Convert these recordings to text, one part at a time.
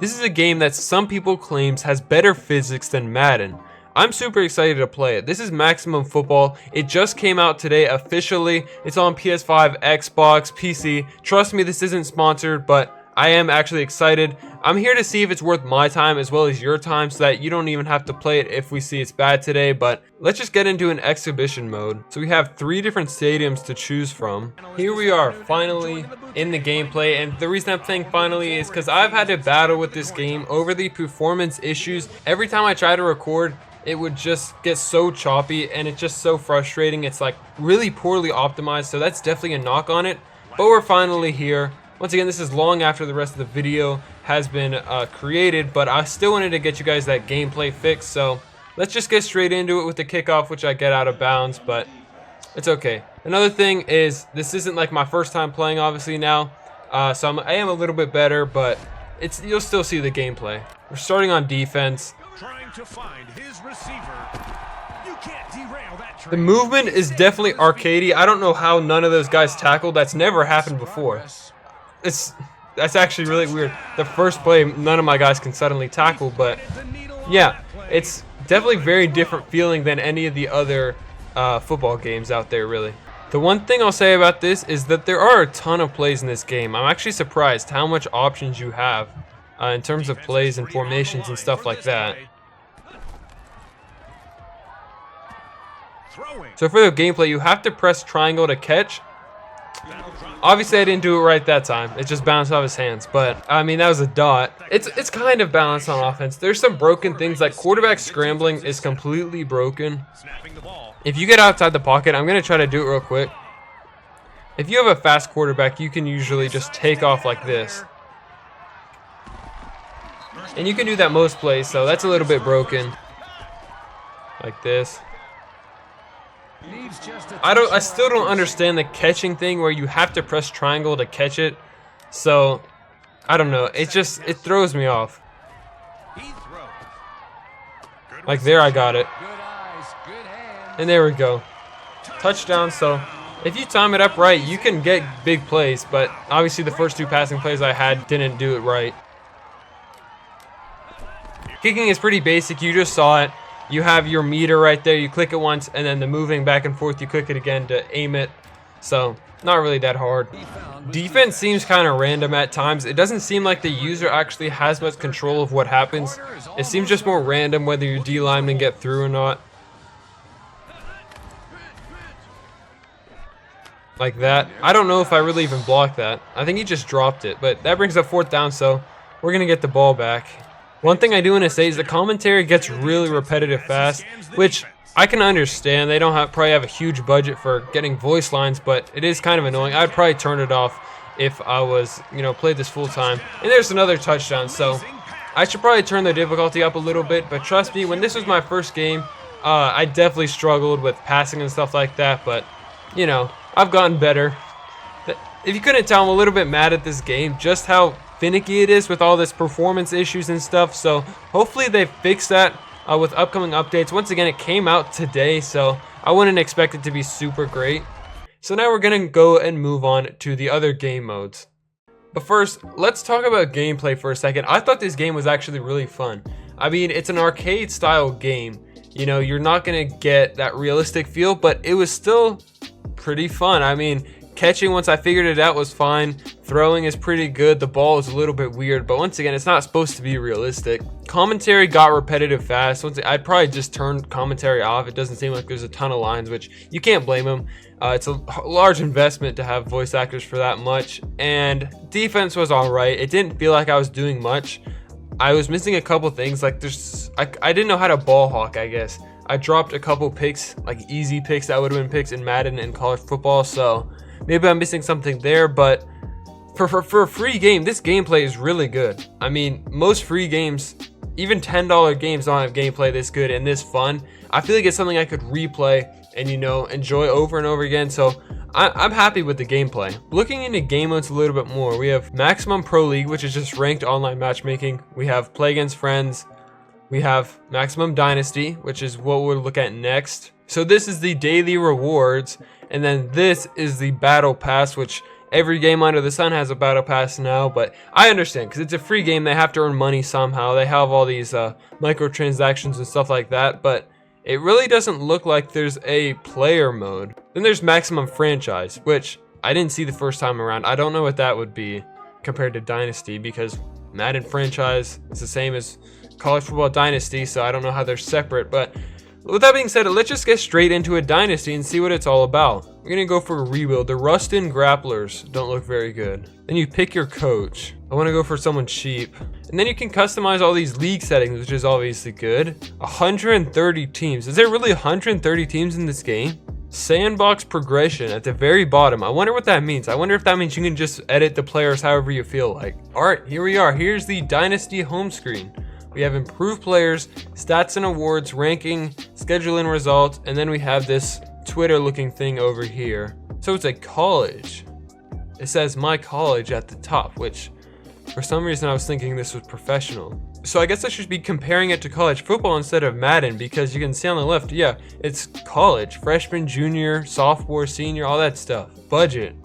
This is a game that some people claims has better physics than Madden. I'm super excited to play it. This is Maximum Football. It just came out today officially. It's on PS5, Xbox, PC. Trust me, this isn't sponsored, but I am actually excited. I'm here to see if it's worth my time as well as your time so that you don't even have to play it if we see it's bad today. But let's just get into an exhibition mode. So we have 3 different stadiums to choose from. Here we are finally in the gameplay, and the reason I'm saying finally is because I've had to battle with this game over the performance issues. Every time I try to record, it would just get so choppy and it's just so frustrating. It's like really poorly optimized, so that's definitely a knock on it. But we're finally here. Once again, this is long after the rest of the video has been created, but I still wanted to get you guys that gameplay fix. So let's just get straight into it with the kickoff, which I get out of bounds, but it's okay. Another thing is this isn't like my first time playing, obviously now, so I am a little bit better, but you'll still see the gameplay. We're starting on defense. Trying to find his receiver. You can't derail that train. The movement is definitely arcadey. I don't know how none of those guys tackled. That's never happened before. That's actually really weird. The first play, none of my guys can suddenly tackle, but yeah, it's definitely very different feeling than any of the other football games out there, really. The one thing I'll say about this is that there are a ton of plays in this game. I'm actually surprised how much options you have in terms of plays and formations and stuff like that. So for the gameplay, you have to press triangle to catch. Obviously, I didn't do it right that time. It just bounced off his hands. But, I mean, that was a dot. It's kind of balanced on offense. There's some broken things, like quarterback scrambling is completely broken. If you get outside the pocket, I'm going to try to do it real quick. If you have a fast quarterback, you can usually just take off like this. And you can do that most plays, so that's a little bit broken. Like this. I still don't understand the catching thing where you have to press triangle to catch it. So I don't know. It throws me off. Like there, I got it. And there we go. Touchdown. So if you time it up right, you can get big plays, but obviously the first 2 passing plays I had didn't do it right. Kicking is pretty basic. You just saw it. You have your meter right there. You click it once, and then the moving back and forth, you click it again to aim it. So not really that hard. Defense seems kind of random at times. It doesn't seem like the user actually has much control of what happens. It seems just more random whether your D linemen get through or not. Like that. I don't know if I really even blocked that. I think he just dropped it, but that brings up 4th down, so we're going to get the ball back. One thing I do want to say is the commentary gets really repetitive fast, which I can understand. They don't probably have a huge budget for getting voice lines, but it is kind of annoying. I'd probably turn it off if I was, played this full time. And there's another touchdown, so I should probably turn the difficulty up a little bit, but trust me, when this was my first game, I definitely struggled with passing and stuff like that, but, I've gotten better. If you couldn't tell, I'm a little bit mad at this game, just how finicky it is with all this performance issues and stuff. So hopefully they fix that with upcoming updates. Once again, it came out today, so I wouldn't expect it to be super great. So now we're gonna go and move on to the other game modes. But first, let's talk about gameplay for a second. I thought this game was actually really fun. I mean, it's an arcade style game. You're not gonna get that realistic feel, but it was still pretty fun. I mean, catching, once I figured it out, was fine. Throwing is pretty good. The ball is a little bit weird, but once again, it's not supposed to be realistic. Commentary got repetitive fast. I'd probably just turn commentary off. It doesn't seem like there's a ton of lines, which you can't blame them. It's a large investment to have voice actors for that much. And defense was all right. It didn't feel like I was doing much. I was missing a couple things. Like I didn't know how to ball hawk, I guess. I dropped a couple picks, like easy picks that would have been picks in Madden and college football. So maybe I'm missing something there, but for a free game, this gameplay is really good. I mean, most free games, even $10 games, don't have gameplay this good and this fun. I feel like it's something I could replay and, enjoy over and over again. So I'm happy with the gameplay. Looking into game modes a little bit more, we have Maximum Pro League, which is just ranked online matchmaking. We have Play Against Friends. We have Maximum Dynasty, which is what we'll look at next. So this is the daily rewards, and then this is the Battle Pass, which Every game under the sun has a battle pass now, but I understand because it's a free game. They have to earn money somehow. They have all these microtransactions and stuff like that, but it really doesn't look like there's a player mode. Then there's maximum franchise, which I didn't see the first time around. I don't know what that would be compared to Dynasty, because Madden franchise is the same as College Football Dynasty, so I don't know how they're separate. But with that being said, let's just get straight into a Dynasty and see what it's all about. We're gonna go for a rebuild. The Rustin Grapplers don't look very good. Then you pick your coach. I want to go for someone cheap. And then you can customize all these league settings, which is obviously good. 130 teams. Is there really 130 teams in this game? Sandbox progression at the very bottom. I wonder what that means. I wonder if that means you can just edit the players however you feel like. All right, here we are. Here's the Dynasty home screen. We have improved players, stats and awards, ranking, schedule and results, and then we have this Twitter looking thing over here. So it's a college. It says my college at the top, which for some reason I was thinking this was professional. So I guess I should be comparing it to college football instead of Madden, because you can see on the left, yeah, it's college, freshman, junior, sophomore, senior, all that stuff. Budget.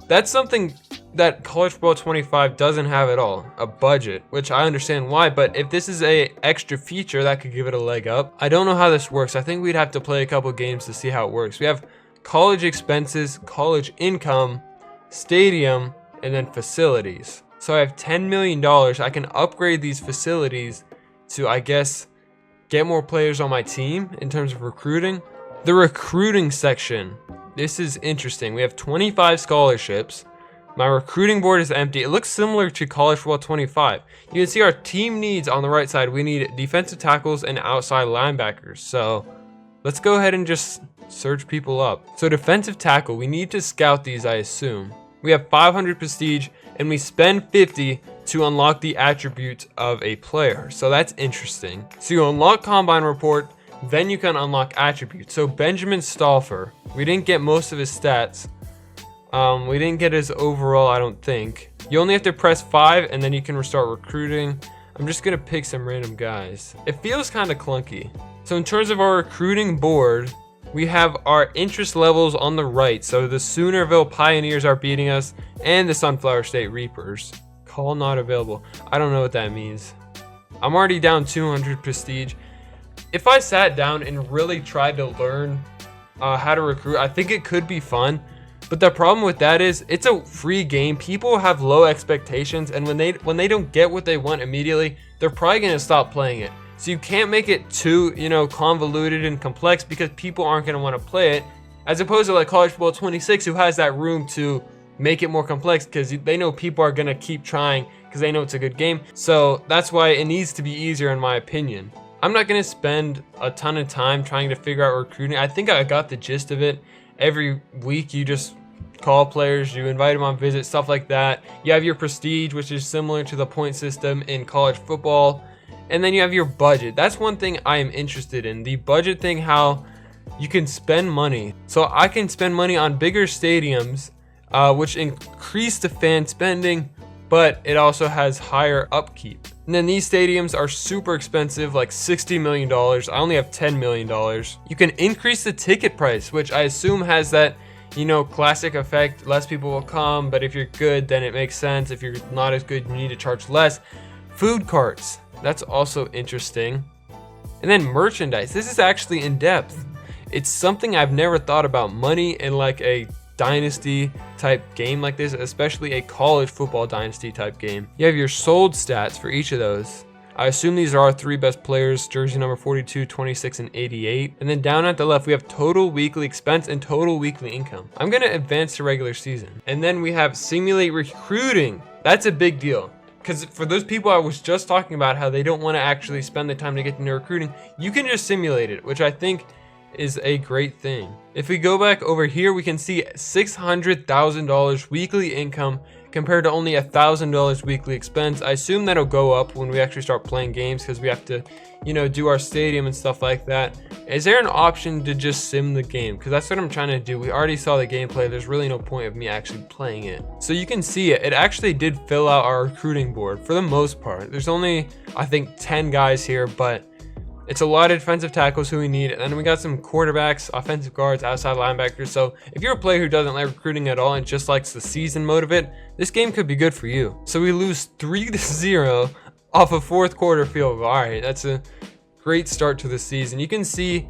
That's something that College Football 25 doesn't have at all, a budget, which I understand why, but if this is a extra feature, that could give it a leg up. I don't know how this works. I think we'd have to play a couple games to see how it works. We have college expenses, college income, stadium, and then facilities. So I have $10 million. I can upgrade these facilities to, I guess, get more players on my team in terms of recruiting. The recruiting section. This is interesting. We have 25 scholarships. My recruiting board is empty. It looks similar to College Football 25. You can see our team needs on the right side. We need defensive tackles and outside linebackers. So let's go ahead and just search people up. So defensive tackle, we need to scout these, I assume. We have 500 prestige and we spend 50 to unlock the attributes of a player. So that's interesting. So you unlock combine report, then you can unlock attributes. So Benjamin Stauffer, we didn't get most of his stats. We didn't get his overall, I don't think. You only have to press 5 and then you can restart recruiting. I'm just gonna pick some random guys. It feels kind of clunky. So in terms of our recruiting board, we have our interest levels on the right. So the Soonerville Pioneers are beating us and the Sunflower State Reapers. Call not available. I don't know what that means. I'm already down 200 prestige. If I sat down and really tried to learn how to recruit, I think it could be fun. But the problem with that is it's a free game. People have low expectations, and when they don't get what they want immediately, they're probably going to stop playing it. So you can't make it too, convoluted and complex, because people aren't going to want to play it, as opposed to like College Football 26, who has that room to make it more complex because they know people are going to keep trying because they know it's a good game. So that's why it needs to be easier, in my opinion. I'm not going to spend a ton of time trying to figure out recruiting. I think I got the gist of it. Every week you just call players, you invite them on visits, stuff like that. You have your prestige, which is similar to the point system in college football. And then you have your budget. That's one thing I am interested in. The budget thing, how you can spend money. So I can spend money on bigger stadiums, which increase the fan spending, but it also has higher upkeep. And then these stadiums are super expensive, like $60 million. I only have $10 million. You can increase the ticket price, which I assume has that, classic effect. Less people will come, but if you're good, then it makes sense. If you're not as good, you need to charge less. Food carts, that's also interesting. And then merchandise. This is actually in depth. It's something I've never thought about. Money in like a Dynasty type game like this, especially a college football Dynasty type game. You have your sold stats for each of those. I assume these are our 3 best players, jersey number 42, 26, and 88. And then down at the left, we have total weekly expense and total weekly income. I'm going to advance to regular season. And then we have simulate recruiting. That's a big deal. Because for those people I was just talking about, how they don't want to actually spend the time to get into recruiting, you can just simulate it, which I think is a great thing. If we go back over here, we can see $600,000 weekly income compared to only $1,000 weekly expense. I assume that'll go up when we actually start playing games, because we have to, do our stadium and stuff like that. Is there an option to just sim the game? Because that's what I'm trying to do. We already saw the gameplay. There's really no point of me actually playing it. So you can see it. It actually did fill out our recruiting board for the most part. There's only, I think, 10 guys here, but It's a lot of defensive tackles who we need, and then we got some quarterbacks, offensive guards, outside linebackers. So if you're a player who doesn't like recruiting at all and just likes the season mode of it, this game could be good for you. So we lose 3-0 off a fourth quarter field goal. All right, that's a great start to the season. You can see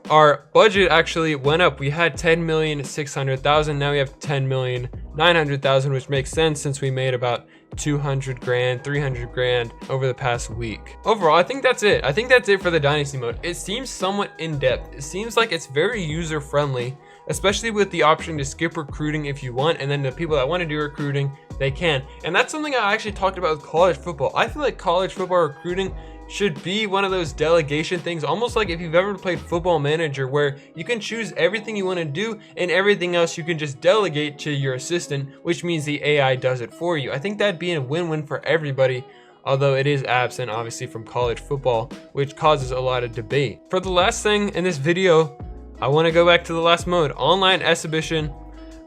our budget actually went up. We had 10,600,000. Now we have 10,900,000, which makes sense since we made about 200 grand, 300 grand over the past week. Overall, I think that's it. I think that's it for the Dynasty mode. It seems somewhat in-depth. It seems like it's very user-friendly, especially with the option to skip recruiting if you want, and then the people that want to do recruiting, they can. And that's something I actually talked about with college football. I feel like college football recruiting should be one of those delegation things, almost like if you've ever played Football Manager, where you can choose everything you want to do and everything else you can just delegate to your assistant, which means the AI does it for you. I think that'd be a win-win for everybody, although it is absent obviously from college football, which causes a lot of debate. For the last thing in this video, I want to go back to the last mode: online exhibition,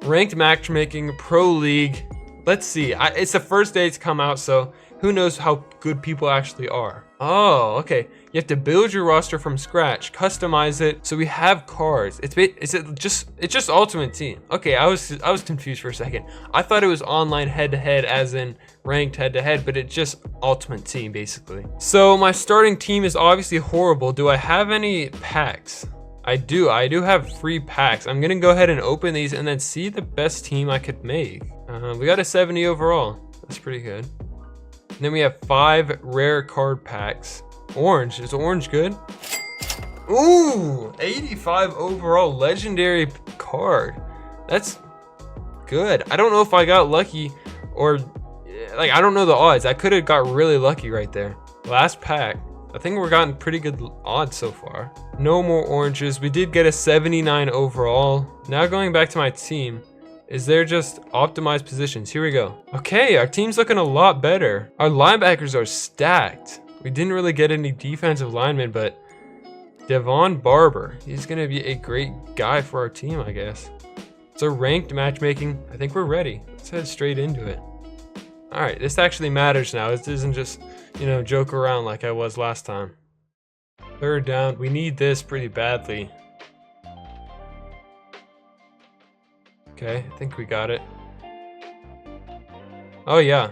ranked matchmaking, pro league. Let's see, it's the first day it's come out, so who knows how good people actually are. Oh, okay. You have to build your roster from scratch, customize it. So we have cards. It's just Ultimate Team. Okay, I was confused for a second. I thought it was online head-to-head, as in ranked head-to-head, but it's just Ultimate Team basically. So my starting team is obviously horrible. Do I have any packs? I do have free packs. I'm gonna go ahead and open these and then see the best team I could make. We got a 70 overall. That's pretty good. And then we have 5 rare card packs. Orange, is orange good? Ooh, 85 overall legendary card. That's good. I don't know if I got lucky or like, I don't know the odds. I could have got really lucky right there. Last pack. I think we're gotten pretty good odds so far. No more oranges. We did get a 79 overall. Now going back to my team. Is there just optimized positions? Here we go. Okay, our team's looking a lot better. Our linebackers are stacked. We didn't really get any defensive linemen, but Devon Barber, he's gonna be a great guy for our team, I guess. So ranked matchmaking, I think we're ready. Let's head straight into it. All right, this actually matters now. This isn't just, joke around like I was last time. Third down, we need this pretty badly. Okay, I think we got it. Oh yeah.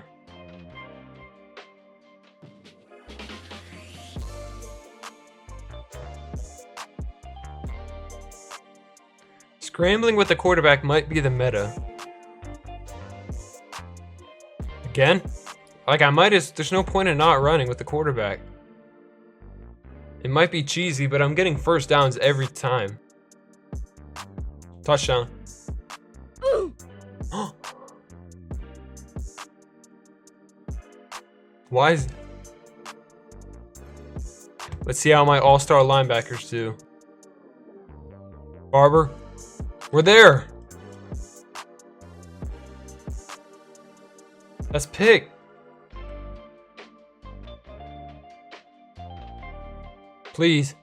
Scrambling with the quarterback might be the meta. Again? Like there's no point in not running with the quarterback. It might be cheesy, but I'm getting first downs every time. Touchdown. Why is... Let's see how my all-star linebackers do. Barber. We're there. Let's pick. Please.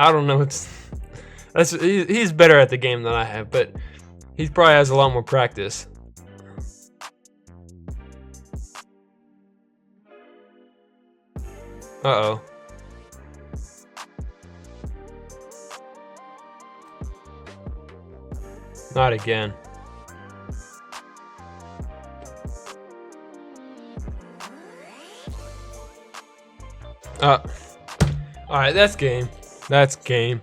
I don't know. He's better at the game than I have, but he probably has a lot more practice. Uh-oh. Not again. Alright, that's game. That's game.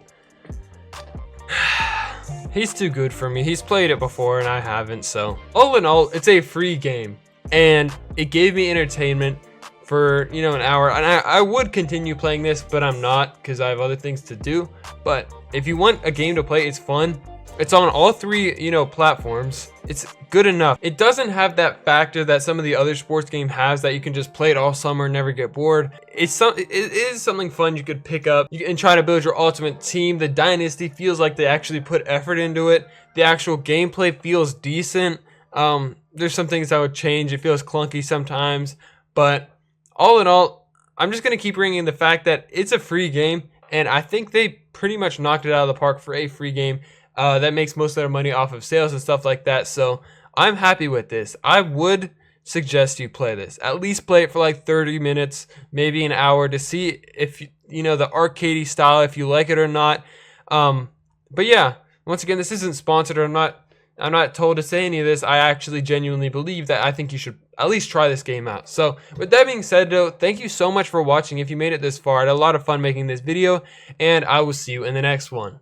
He's too good for me. He's played it before and I haven't, so. All in all, it's a free game. And it gave me entertainment for, an hour. And I would continue playing this, but I'm not because I have other things to do. But if you want a game to play, it's fun. It's on all three, platforms. It's good enough. It doesn't have that factor that some of the other sports game has, that you can just play it all summer and never get bored. It is something fun you could pick up and try to build your ultimate team. The Dynasty feels like they actually put effort into it. The actual gameplay feels decent. There's some things I would change. It feels clunky sometimes, but all in all, I'm just going to keep bringing in the fact that it's a free game, and I think they pretty much knocked it out of the park for a free game that makes most of their money off of sales and stuff like that. So I'm happy with this. I would suggest you play this. At least play it for like 30 minutes, maybe an hour, to see if, the arcadey style, if you like it or not. But yeah, once again, this isn't sponsored, or I'm not told to say any of this. I actually genuinely believe that I think you should at least try this game out. So with that being said, though, thank you so much for watching. If you made it this far, I had a lot of fun making this video, and I will see you in the next one.